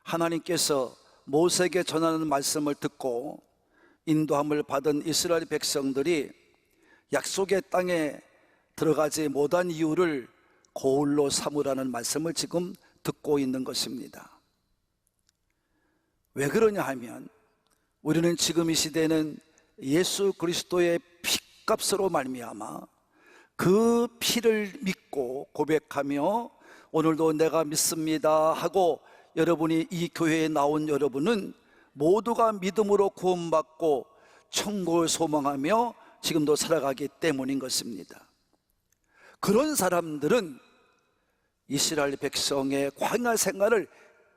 하나님께서 모세에게 전하는 말씀을 듣고 인도함을 받은 이스라엘 백성들이 약속의 땅에 들어가지 못한 이유를 고울로 삼으라는 말씀을 지금 듣고 있는 것입니다. 왜 그러냐 하면 우리는 지금 이 시대는 예수 그리스도의 피값으로 말미암아 그 피를 믿고 고백하며 오늘도 내가 믿습니다 하고 여러분이 이 교회에 나온 여러분은 모두가 믿음으로 구원받고 천국을 소망하며 지금도 살아가기 때문인 것입니다. 그런 사람들은 이스라엘 백성의 광야 생활을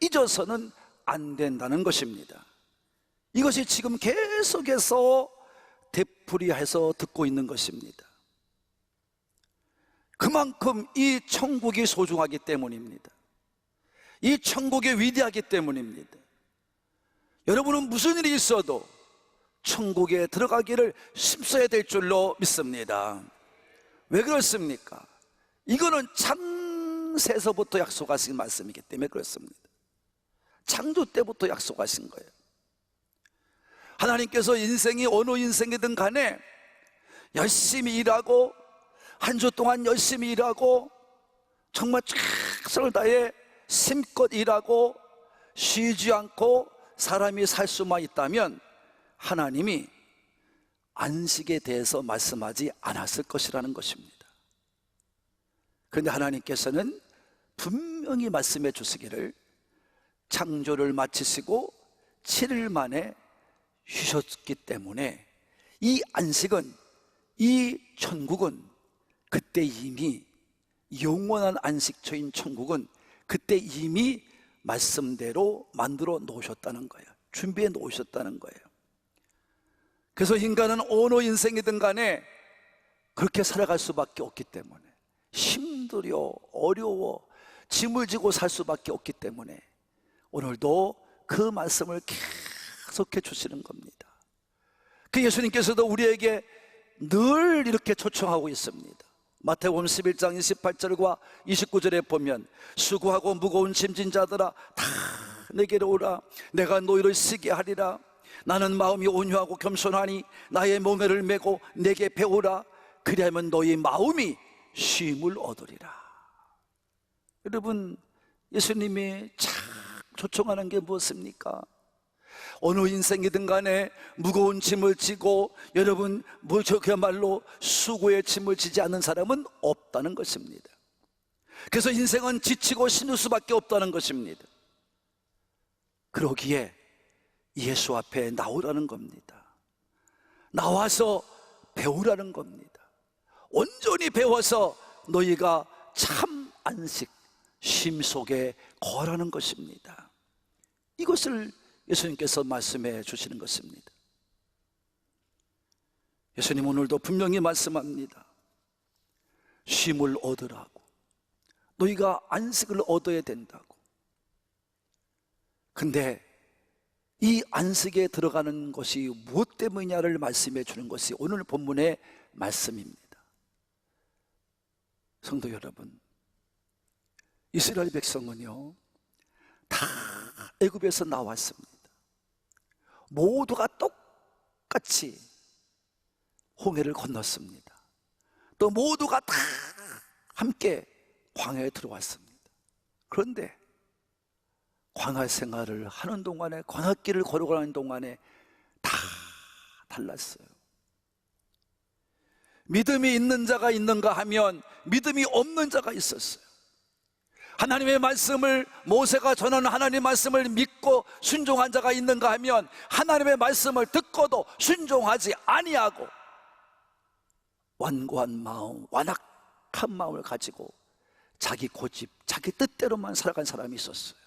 잊어서는 안 된다는 것입니다. 이것이 지금 계속해서 되풀이해서 듣고 있는 것입니다. 그만큼 이 천국이 소중하기 때문입니다. 이 천국이 위대하기 때문입니다. 여러분은 무슨 일이 있어도 천국에 들어가기를 힘써야 될 줄로 믿습니다. 왜 그렇습니까? 이거는 창세에서부터 약속하신 말씀이기 때문에 그렇습니다. 창조 때부터 약속하신 거예요. 하나님께서 인생이 어느 인생이든 간에 열심히 일하고 한 주 동안 열심히 일하고 정말 최선을 다해 힘껏 일하고 쉬지 않고 사람이 살 수만 있다면 하나님이 안식에 대해서 말씀하지 않았을 것이라는 것입니다. 그런데 하나님께서는 분명히 말씀해 주시기를 창조를 마치시고 7일 만에 쉬셨기 때문에 이 안식은, 이 천국은 그때 이미 영원한 안식처인 천국은 그때 이미 말씀대로 만들어 놓으셨다는 거예요. 준비해 놓으셨다는 거예요. 그래서 인간은 어느 인생이든 간에 그렇게 살아갈 수밖에 없기 때문에 힘들어 어려워 짐을 지고 살 수밖에 없기 때문에 오늘도 그 말씀을 계속해 주시는 겁니다. 그 예수님께서도 우리에게 늘 이렇게 초청하고 있습니다. 마태복음 11장 28절과 29절에 보면 수고하고 무거운 짐진 자들아 다 내게로 오라. 내가 너희를 쉬게 하리라. 나는 마음이 온유하고 겸손하니 나의 멍에를 메고 내게 배우라. 그리하면 너희 마음이 쉼을 얻으리라. 여러분, 예수님이 참 초청하는 게 무엇입니까? 어느 인생이든 간에 무거운 짐을 지고 여러분 그야말로 수고의 짐을 지지 않는 사람은 없다는 것입니다. 그래서 인생은 지치고 힘들 수밖에 없다는 것입니다. 그러기에 예수 앞에 나오라는 겁니다. 나와서 배우라는 겁니다. 온전히 배워서 너희가 참 안식, 쉼 속에 거하라는 것입니다. 이것을 예수님께서 말씀해 주시는 것입니다. 예수님 오늘도 분명히 말씀합니다. 쉼을 얻으라고, 너희가 안식을 얻어야 된다고. 근데 이 안식에 들어가는 것이 무엇 때문이냐를 말씀해 주는 것이 오늘 본문의 말씀입니다. 성도 여러분, 이스라엘 백성은요 다 애굽에서 나왔습니다. 모두가 똑같이 홍해를 건넜습니다. 또 모두가 다 함께 광야에 들어왔습니다. 그런데 광야 생활을 하는 동안에, 광야길을 걸어가는 동안에 다 달랐어요. 믿음이 있는 자가 있는가 하면 믿음이 없는 자가 있었어요. 하나님의 말씀을, 모세가 전하는 하나님의 말씀을 믿고 순종한 자가 있는가 하면 하나님의 말씀을 듣고도 순종하지 아니하고 완고한 마음, 완악한 마음을 가지고 자기 고집, 자기 뜻대로만 살아간 사람이 있었어요.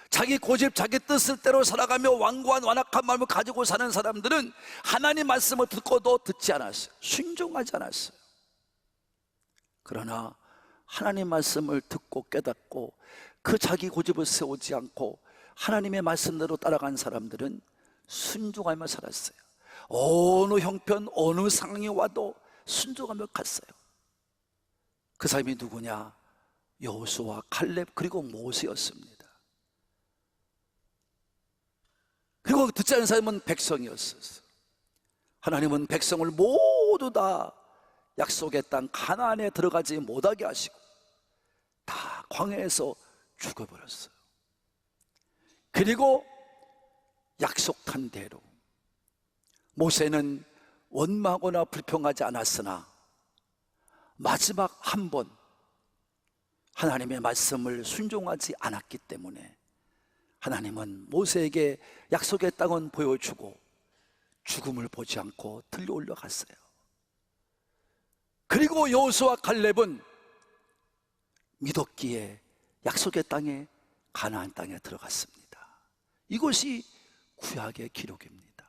자기 고집, 자기 뜻대로 살아가며 완고한 완악한 마음을 가지고 사는 사람들은 하나님 말씀을 듣고도 듣지 않았어요. 순종하지 않았어요. 그러나 하나님 말씀을 듣고 깨닫고 그 자기 고집을 세우지 않고 하나님의 말씀대로 따라간 사람들은 순종하며 살았어요. 어느 형편, 어느 상황이 와도 순종하며 갔어요. 그 사람이 누구냐? 여호수아, 칼렙 그리고 모세였습니다. 그리고 듣지 않은 사람은 백성이었어요. 하나님은 백성을 모두 다 약속의 땅 가나안에 들어가지 못하게 하시고 다 광야에서 죽어버렸어요. 그리고 약속한 대로 모세는 원망하거나 불평하지 않았으나 마지막 한 번 하나님의 말씀을 순종하지 않았기 때문에 하나님은 모세에게 약속의 땅은 보여주고 죽음을 보지 않고 들려 올라갔어요. 그리고 여호수아 칼렙은 믿었기에 약속의 땅에, 가나안 땅에 들어갔습니다. 이것이 구약의 기록입니다.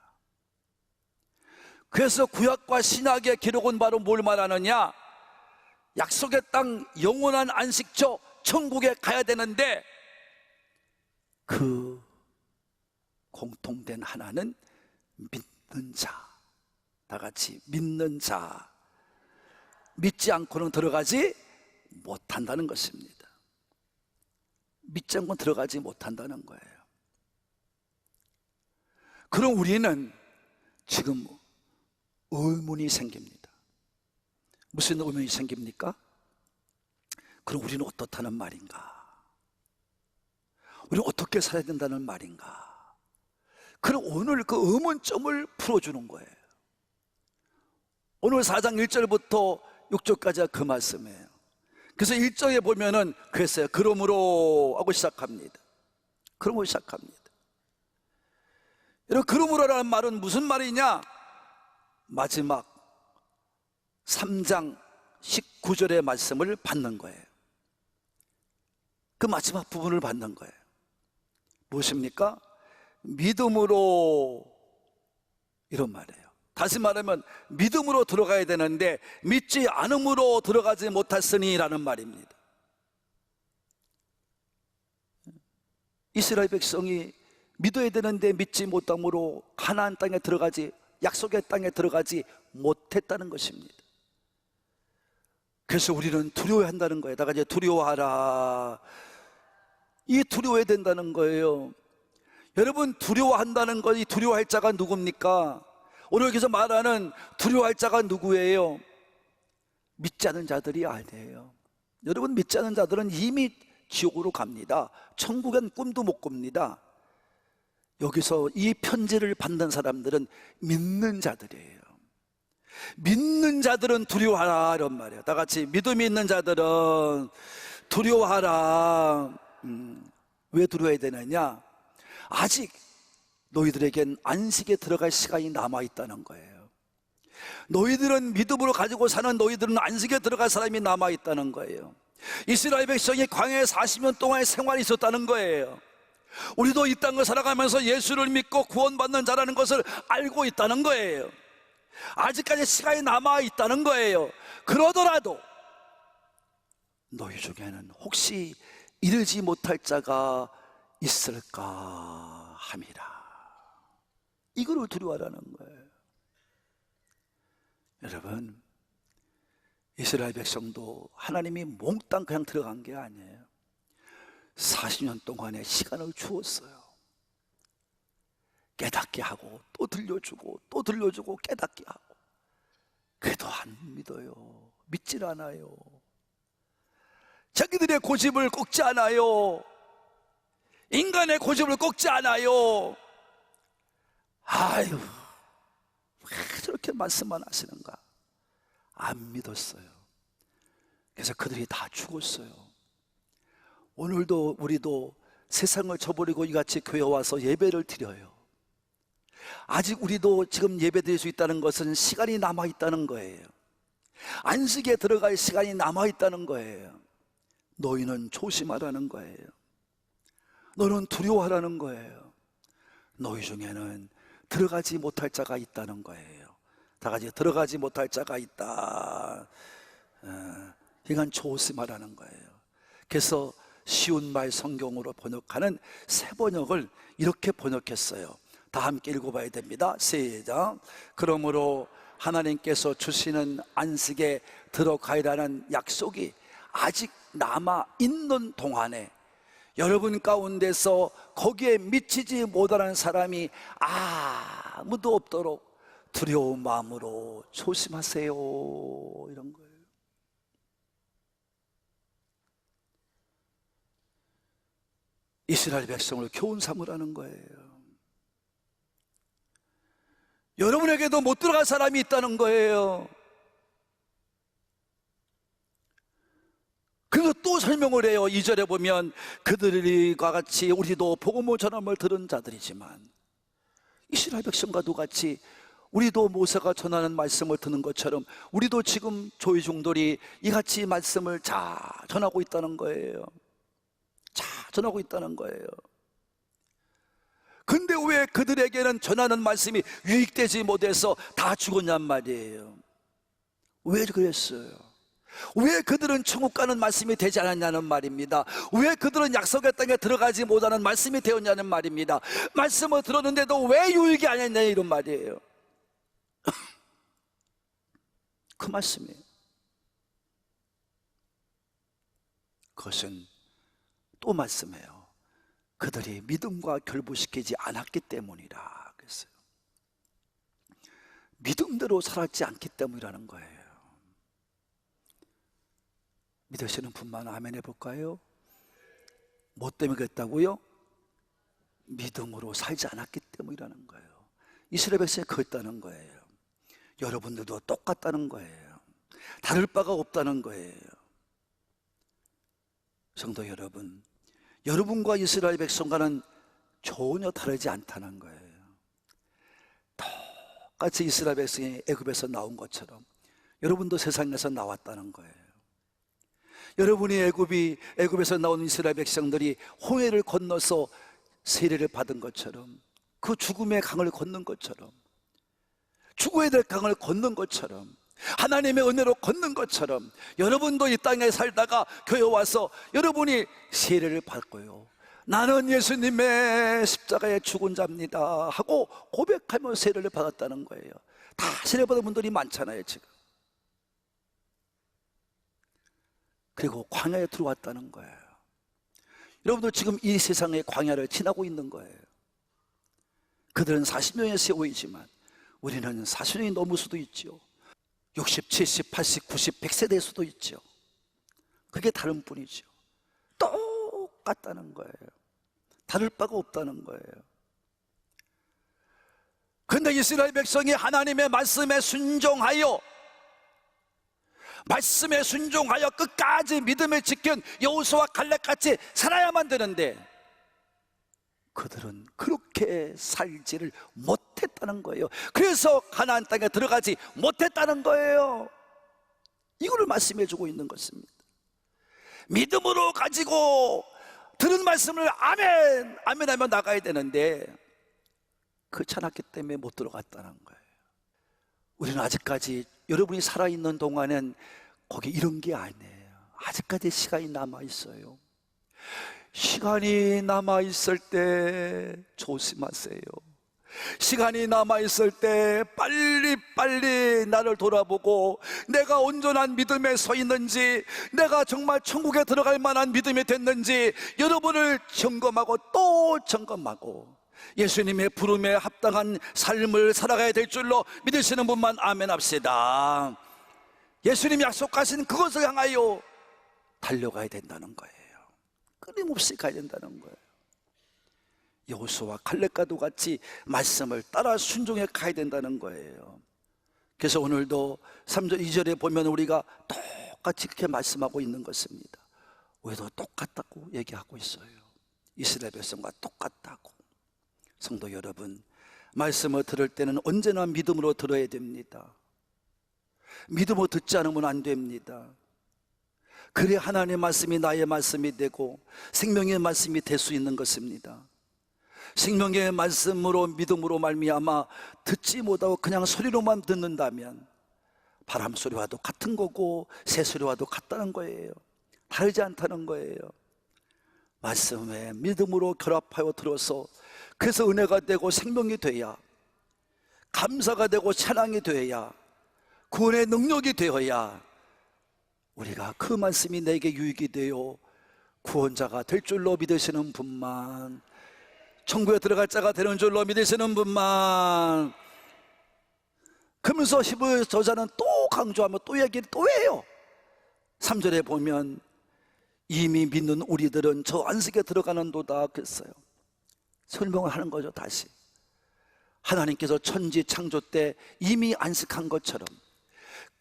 그래서 구약과 신약의 기록은 바로 뭘 말하느냐? 약속의 땅, 영원한 안식처 천국에 가야 되는데 그 공통된 하나는 믿는 자, 다 같이 믿는 자, 믿지 않고는 들어가지 못한다는 것입니다. 믿지 않고는 들어가지 못한다는 거예요. 그럼 우리는 지금 의문이 생깁니다. 무슨 의문이 생깁니까? 그럼 우리는 어떻다는 말인가? 우리는 어떻게 살아야 된다는 말인가? 그럼 오늘 그 의문점을 풀어주는 거예요. 오늘 4장 1절부터 6절까지가 그 말씀이에요. 그래서 1절에 보면은 그랬어요. 그러므로 하고 시작합니다. 그러므로 시작합니다. 여러분, 그러므로라는 말은 무슨 말이냐? 마지막 3장 19절의 말씀을 받는 거예요. 그 마지막 부분을 받는 거예요. 무엇입니까? 믿음으로, 이런 말이에요. 다시 말하면 믿음으로 들어가야 되는데 믿지 않음으로 들어가지 못했으니 라는 말입니다. 이스라엘 백성이 믿어야 되는데 믿지 못함으로 가나안 땅에 들어가지, 약속의 땅에 들어가지 못했다는 것입니다. 그래서 우리는 두려워야 한다는 거예요. 다 같이 두려워하라. 이 두려워야 된다는 거예요. 여러분, 두려워한다는 것, 이 두려워할 자가 누굽니까? 오늘 여기서 말하는 두려워할 자가 누구예요? 믿지 않은 자들이 아니에요. 여러분, 믿지 않은 자들은 이미 지옥으로 갑니다. 천국엔 꿈도 못 꿉니다. 여기서 이 편지를 받는 사람들은 믿는 자들이에요. 믿는 자들은 두려워하라, 이런 말이에요. 다 같이 믿음이 있는 자들은 두려워하라. 왜 두려워해야 되느냐? 아직 너희들에겐 안식에 들어갈 시간이 남아있다는 거예요. 너희들은 믿음으로 가지고 사는 너희들은 안식에 들어갈 사람이 남아있다는 거예요. 이스라엘 백성이 광야에 40년 동안의 생활이 있었다는 거예요. 우리도 이 땅을 살아가면서 예수를 믿고 구원받는 자라는 것을 알고 있다는 거예요. 아직까지 시간이 남아있다는 거예요. 그러더라도 너희 중에는 혹시 이르지 못할 자가 있을까 함이라. 이거를 두려워하라는 거예요. 여러분, 이스라엘 백성도 하나님이 몽땅 그냥 들어간 게 아니에요. 40년 동안의 시간을 주었어요. 깨닫게 하고 또 들려주고 또 들려주고 깨닫게 하고. 그래도 안 믿어요. 믿질 않아요. 자기들의 고집을 꺾지 않아요. 인간의 고집을 꺾지 않아요. 아유, 왜 저렇게 말씀만 하시는가? 안 믿었어요. 그래서 그들이 다 죽었어요. 오늘도 우리도 세상을 저버리고 이같이 교회 와서 예배를 드려요. 아직 우리도 지금 예배 드릴 수 있다는 것은 시간이 남아있다는 거예요. 안식에 들어갈 시간이 남아있다는 거예요. 너희는 조심하라는 거예요. 너는 두려워하라는 거예요. 너희 중에는 들어가지 못할 자가 있다는 거예요. 다 같이 들어가지 못할 자가 있다. 이건 조심하라는 거예요. 그래서 쉬운 말 성경으로 번역하는 새 번역을 이렇게 번역했어요. 다 함께 읽어봐야 됩니다. 시작. 그러므로 하나님께서 주시는 안식에 들어가야라는 약속이 아직 남아 있는 동안에 여러분 가운데서 거기에 미치지 못하는 사람이 아무도 없도록 두려운 마음으로 조심하세요, 이런 거예요. 이스라엘 백성을 교훈 삼으라는 거예요. 여러분에게도 못 들어갈 사람이 있다는 거예요. 그리고 또 설명을 해요. 2절에 보면 그들과 같이 우리도 복음의 전함을 들은 자들이지만, 이스라엘 백성과도 같이 우리도 모세가 전하는 말씀을 듣는 것처럼 우리도 지금 조회종들이 이같이 말씀을 전하고 있다는 거예요. 전하고 있다는 거예요. 근데 왜 그들에게는 전하는 말씀이 유익되지 못해서 다 죽었냔 말이에요. 왜 그랬어요? 왜 그들은 천국 가는 말씀이 되지 않았냐는 말입니다. 왜 그들은 약속의 땅에 들어가지 못하는 말씀이 되었냐는 말입니다. 말씀을 들었는데도 왜 유익이 아니었냐, 이런 말이에요. 그 말씀이에요. 그것은 또 말씀해요. 그들이 믿음과 결부시키지 않았기 때문이라 그랬어요. 믿음대로 살았지 않기 때문이라는 거예요. 믿으시는 분만 아멘 해볼까요? 뭐 때문에 그랬다고요? 믿음으로 살지 않았기 때문이라는 거예요. 이스라엘 백성이 그랬다는 거예요. 여러분들도 똑같다는 거예요. 다를 바가 없다는 거예요. 성도 여러분, 여러분과 이스라엘 백성과는 전혀 다르지 않다는 거예요. 똑같이 이스라엘 백성이 애굽에서 나온 것처럼 여러분도 세상에서 나왔다는 거예요. 여러분이 애굽에서 나온 이스라엘 백성들이 홍해를 건너서 세례를 받은 것처럼, 그 죽음의 강을 걷는 것처럼, 죽어야 될 강을 걷는 것처럼, 하나님의 은혜로 걷는 것처럼 여러분도 이 땅에 살다가 교회 와서 여러분이 세례를 받고요, 나는 예수님의 십자가에 죽은 자입니다 하고 고백하며 세례를 받았다는 거예요. 다 세례 받은 분들이 많잖아요 지금. 그리고 광야에 들어왔다는 거예요. 여러분도 지금 이 세상의 광야를 지나고 있는 거예요. 그들은 40년의 세월이지만 우리는 40년이 넘을 수도 있죠. 60, 70, 80, 90, 100세 될 수도 있죠. 그게 다른 뿐이죠. 똑같다는 거예요. 다를 바가 없다는 거예요. 그런데 이스라엘 백성이 하나님의 말씀에 순종하여 끝까지 믿음을 지킨 여호수아와 갈렙같이 살아야만 되는데 그들은 그렇게 살지를 못했다는 거예요. 그래서 가나안 땅에 들어가지 못했다는 거예요. 이거를 말씀해 주고 있는 것입니다. 믿음으로 가지고 들은 말씀을 아멘 하며 나가야 되는데 그렇지 않았기 때문에 못 들어갔다는 거예요. 우리는 아직까지 여러분이 살아있는 동안은 거기 이런 게 아니에요. 아직까지 시간이 남아있어요. 시간이 남아있을 때 조심하세요. 시간이 남아있을 때 빨리 나를 돌아보고 내가 온전한 믿음에 서 있는지, 내가 정말 천국에 들어갈 만한 믿음이 됐는지 여러분을 점검하고 또 점검하고 예수님의 부름에 합당한 삶을 살아가야 될 줄로 믿으시는 분만 아멘 합시다. 예수님 약속하신 그것을 향하여 달려가야 된다는 거예요. 끊임없이 가야 된다는 거예요. 여호수아와 갈렙과도 같이 말씀을 따라 순종해 가야 된다는 거예요. 그래서 오늘도 3절 2절에 보면 우리가 똑같이 그렇게 말씀하고 있는 것입니다. 우리도 똑같다고 얘기하고 있어요. 이스라엘 백성과 똑같다고. 성도 여러분, 말씀을 들을 때는 언제나 믿음으로 들어야 됩니다. 믿음으로 듣지 않으면 안 됩니다. 그래 하나님의 말씀이 나의 말씀이 되고 생명의 말씀이 될 수 있는 것입니다. 생명의 말씀으로 믿음으로 말미암아 듣지 못하고 그냥 소리로만 듣는다면 바람 소리와도 같은 거고 새 소리와도 같다는 거예요. 다르지 않다는 거예요. 말씀에 믿음으로 결합하여 들어서 그래서 은혜가 되고 생명이 돼야, 감사가 되고 찬양이 되어야, 구원의 능력이 되어야 우리가 그 말씀이 내게 유익이 되어 구원자가 될 줄로 믿으시는 분만, 천국에 들어갈 자가 되는 줄로 믿으시는 분만. 그러면서 히브리 저자는 또 강조하며 또 얘기를 또 해요. 3절에 보면 이미 믿는 우리들은 저 안식에 들어가는도다 그랬어요. 설명을 하는 거죠. 다시 하나님께서 천지 창조 때 이미 안식한 것처럼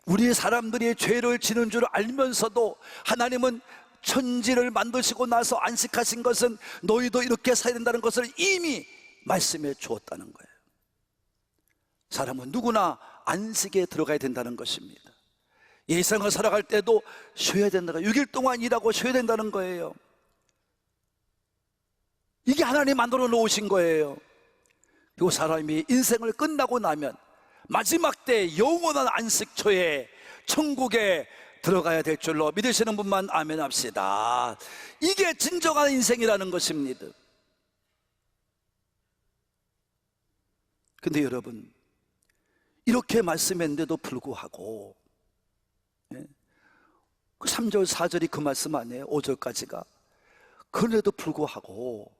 우리 사람들이 죄를 지는 줄 알면서도 하나님은 천지를 만드시고 나서 안식하신 것은 너희도 이렇게 살아야 된다는 것을 이미 말씀해 주었다는 거예요. 사람은 누구나 안식에 들어가야 된다는 것입니다. 일상을 살아갈 때도 쉬어야 된다는 거예요. 6일 동안 일하고 쉬어야 된다는 거예요. 이게 하나님 만들어 놓으신 거예요. 그리고 사람이 인생을 끝나고 나면 마지막 때 영원한 안식처에 천국에 들어가야 될 줄로 믿으시는 분만 아멘 합시다. 이게 진정한 인생이라는 것입니다. 근데 여러분, 이렇게 말씀했는데도 불구하고 그 3절 4절이 그 말씀 아니에요? 5절까지가. 그런데도 불구하고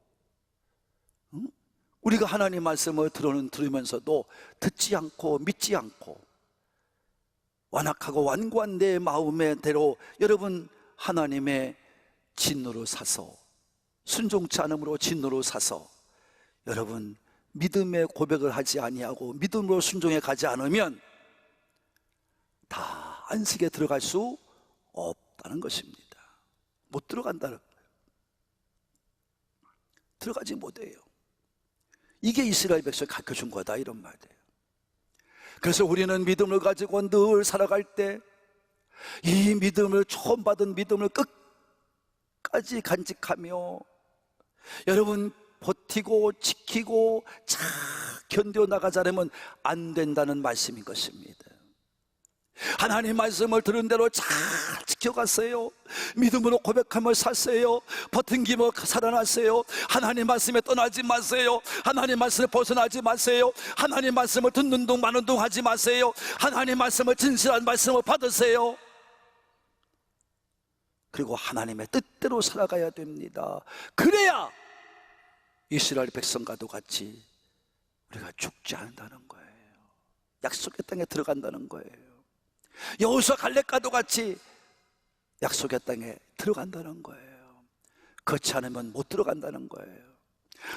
우리가 하나님 말씀을 들으면서도 듣지 않고 믿지 않고 완악하고 완고한 내 마음의 대로 여러분 하나님의 진노로 사서, 순종치 않음으로 진노로 사서 여러분 믿음의 고백을 하지 아니하고 믿음으로 순종해 가지 않으면 다 안식에 들어갈 수 없다는 것입니다. 못 들어간다는 거예요. 들어가지 못해요. 이게 이스라엘 백성이 가르쳐준 거다 이런 말이에요. 그래서 우리는 믿음을 가지고 늘 살아갈 때 이 믿음을, 처음 받은 믿음을 끝까지 간직하며 여러분 버티고 지키고 잘 견뎌 나가자면 안 된다는 말씀인 것입니다. 하나님 말씀을 들은 대로 잘 지켜갔어요. 믿음으로 고백하며 샀어요. 버틴기며 살아났어요. 하나님 말씀에 떠나지 마세요. 하나님 말씀에 벗어나지 마세요. 하나님 말씀을 듣는 둥 마는 둥 하지 마세요. 하나님 말씀을, 진실한 말씀을 받으세요. 그리고 하나님의 뜻대로 살아가야 됩니다. 그래야 이스라엘 백성과도 같이 우리가 죽지 않는다는 거예요. 약속의 땅에 들어간다는 거예요. 여호수아 갈렙과도 같이 약속의 땅에 들어간다는 거예요. 그렇지 않으면 못 들어간다는 거예요.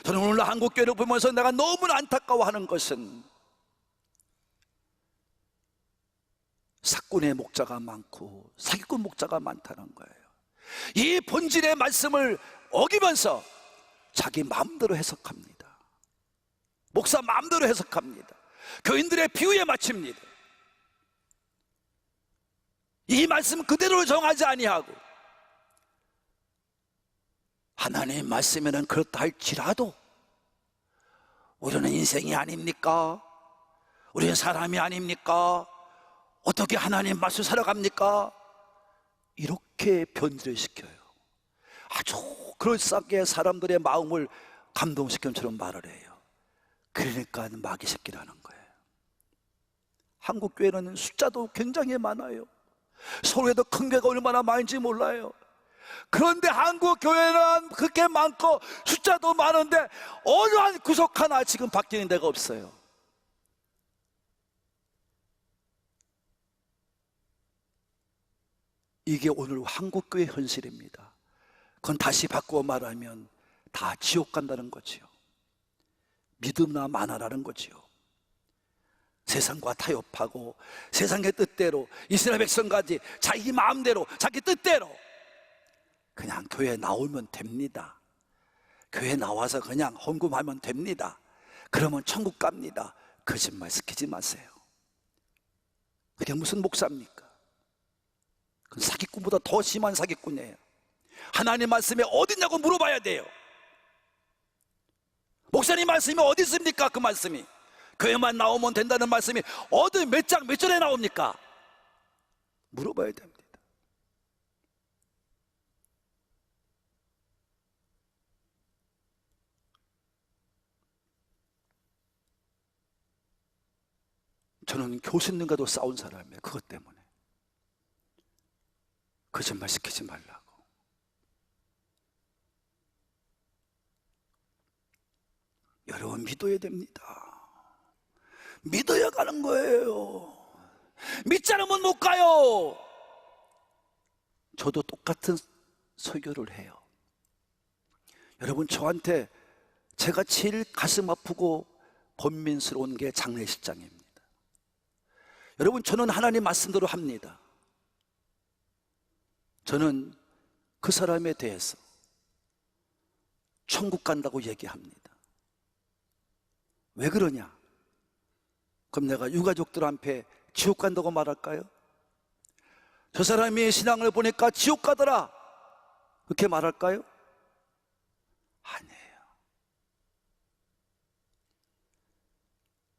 저는 오늘 한국교회를 보면서 내가 너무나 안타까워하는 것은 사꾼의 목자가 많고 사기꾼 목자가 많다는 거예요. 이 본질의 말씀을 어기면서 자기 마음대로 해석합니다. 목사 마음대로 해석합니다. 교인들의 비유에 맞춥니다. 이 말씀 그대로 정하지 아니하고 하나님의 말씀에는 그렇다 할지라도 우리는 인생이 아닙니까? 우리는 사람이 아닙니까? 어떻게 하나님 말씀 살아갑니까? 이렇게 변질을 시켜요. 아주 그럴싸하게 사람들의 마음을 감동시키는 처럼 말을 해요. 그러니까 마귀 새끼라는 거예요. 한국 교회는 숫자도 굉장히 많아요. 서울에도 큰 교회가 얼마나 많은지 몰라요. 그런데 한국 교회는 그렇게 많고 숫자도 많은데 어느 한 구석 하나 지금 바뀌는 데가 없어요. 이게 오늘 한국 교회의 현실입니다. 그건 다시 바꾸어 말하면 다 지옥 간다는 거지요. 믿음나 마나라는 거지요. 세상과 타협하고 세상의 뜻대로 이스라엘 백성까지 자기 마음대로 자기 뜻대로 그냥 교회에 나오면 됩니다. 교회에 나와서 그냥 헌금하면 됩니다. 그러면 천국 갑니다. 거짓말 시키지 마세요. 그게 무슨 목사입니까? 그건 사기꾼보다 더 심한 사기꾼이에요. 하나님 말씀이 어디냐고 물어봐야 돼요. 목사님 말씀이 어디 있습니까? 그 말씀이 교회만 나오면 된다는 말씀이 어디 몇 장 몇 절에 나옵니까? 물어봐야 됩니다. 저는 교수님과도 싸운 사람이에요. 그것 때문에. 거짓말 시키지 말라고. 여러분, 믿어야 됩니다. 믿어야 가는 거예요. 믿지 않으면 못 가요. 저도 똑같은 설교를 해요. 여러분, 저한테 제가 제일 가슴 아프고 번민스러운 게 장례식장입니다. 여러분, 저는 하나님 말씀대로 합니다. 저는 그 사람에 대해서 천국 간다고 얘기합니다. 왜 그러냐? 그럼 내가 유가족들 앞에 지옥 간다고 말할까요? 저 사람이 신앙을 보니까 지옥 가더라, 그렇게 말할까요? 아니에요.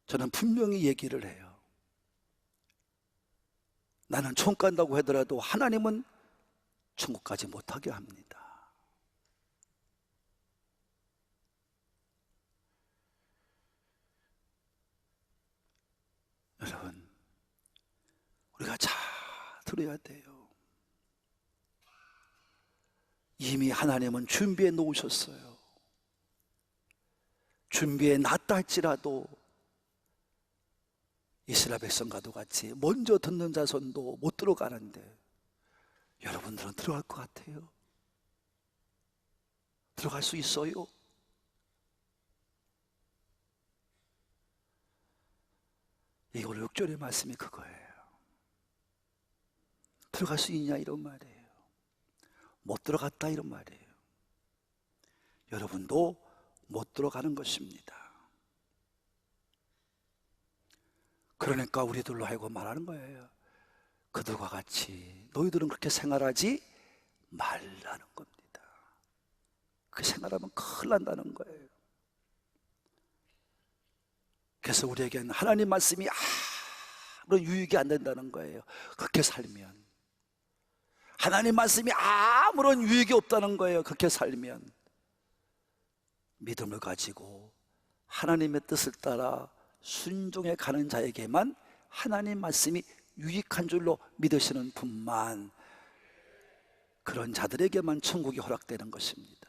저는 분명히 얘기를 해요. 나는 천국 간다고 하더라도 하나님은 천국 가지 못하게 합니다. 여러분, 우리가 잘 들어야 돼요. 이미 하나님은 준비해 놓으셨어요. 준비해 놨다 할지라도 이스라엘 백성과도 같이 먼저 듣는 자손도 못 들어가는데 여러분들은 들어갈 것 같아요? 들어갈 수 있어요? 이걸 6절의 말씀이 그거예요. 들어갈 수 있냐 이런 말이에요. 못 들어갔다 이런 말이에요. 여러분도 못 들어가는 것입니다. 그러니까 우리들로 하여금 말하는 거예요. 그들과 같이 너희들은 그렇게 생활하지 말라는 겁니다. 그 생활하면 큰일 난다는 거예요. 그래서 우리에게는 하나님 말씀이 아무런 유익이 안 된다는 거예요. 그렇게 살면 하나님 말씀이 아무런 유익이 없다는 거예요. 그렇게 살면 믿음을 가지고 하나님의 뜻을 따라 순종해 가는 자에게만 하나님 말씀이 유익한 줄로 믿으시는 분만, 그런 자들에게만 천국이 허락되는 것입니다.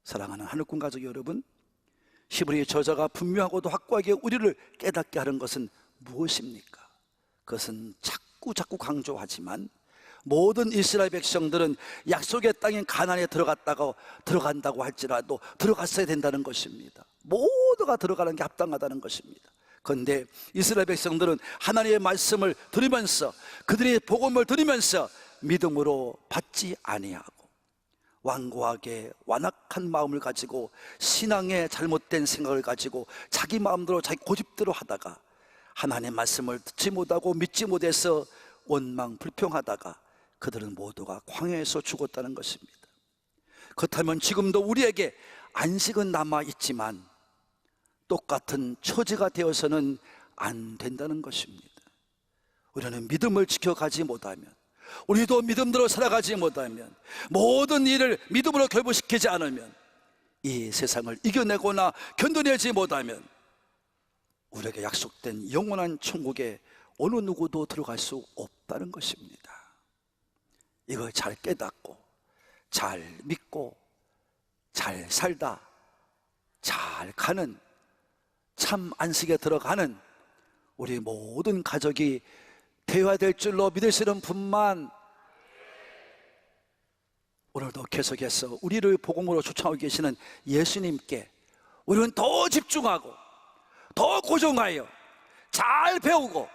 사랑하는 하늘꾼 가족 여러분, 히브리 저자가 분명하고도 확고하게 우리를 깨닫게 하는 것은 무엇입니까? 그것은 자꾸 강조하지만 모든 이스라엘 백성들은 약속의 땅인 가나안에 들어간다고 할지라도 들어갔어야 된다는 것입니다. 모두가 들어가는 게 합당하다는 것입니다. 그런데 이스라엘 백성들은 하나님의 말씀을 들으면서, 그들의 복음을 들으면서 믿음으로 받지 아니하고 완고하게 완악한 마음을 가지고 신앙의 잘못된 생각을 가지고 자기 마음대로 자기 고집대로 하다가 하나님의 말씀을 듣지 못하고 믿지 못해서 원망 불평하다가 그들은 모두가 광야에서 죽었다는 것입니다. 그렇다면 지금도 우리에게 안식은 남아있지만 똑같은 처지가 되어서는 안 된다는 것입니다. 우리는 믿음을 지켜가지 못하면, 우리도 믿음대로 살아가지 못하면, 모든 일을 믿음으로 결부시키지 않으면, 이 세상을 이겨내거나 견뎌내지 못하면 우리에게 약속된 영원한 천국에 어느 누구도 들어갈 수 없다는 것입니다. 이걸 잘 깨닫고 잘 믿고 잘 살다 잘 가는 참 안식에 들어가는 우리 모든 가족이 되어야 될 줄로 믿으시는 분만 오늘도 계속해서 우리를 복음으로 초청하고 계시는 예수님께 우리는 더 집중하고 더 고정하여 잘 배우고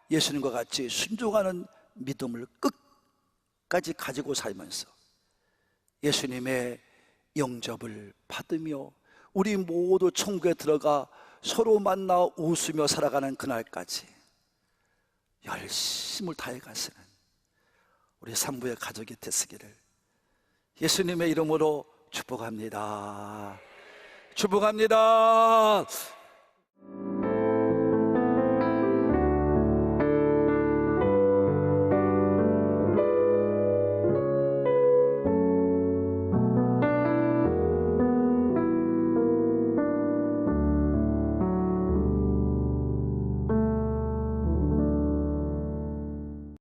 예수님과 같이 순종하는 믿음을 끝까지 가지고 살면서 예수님의 영접을 받으며 우리 모두 천국에 들어가 서로 만나 웃으며 살아가는 그날까지 열심을 다해 가시는 우리 산부의 가족이 되시기를 예수님의 이름으로 축복합니다. 축복합니다.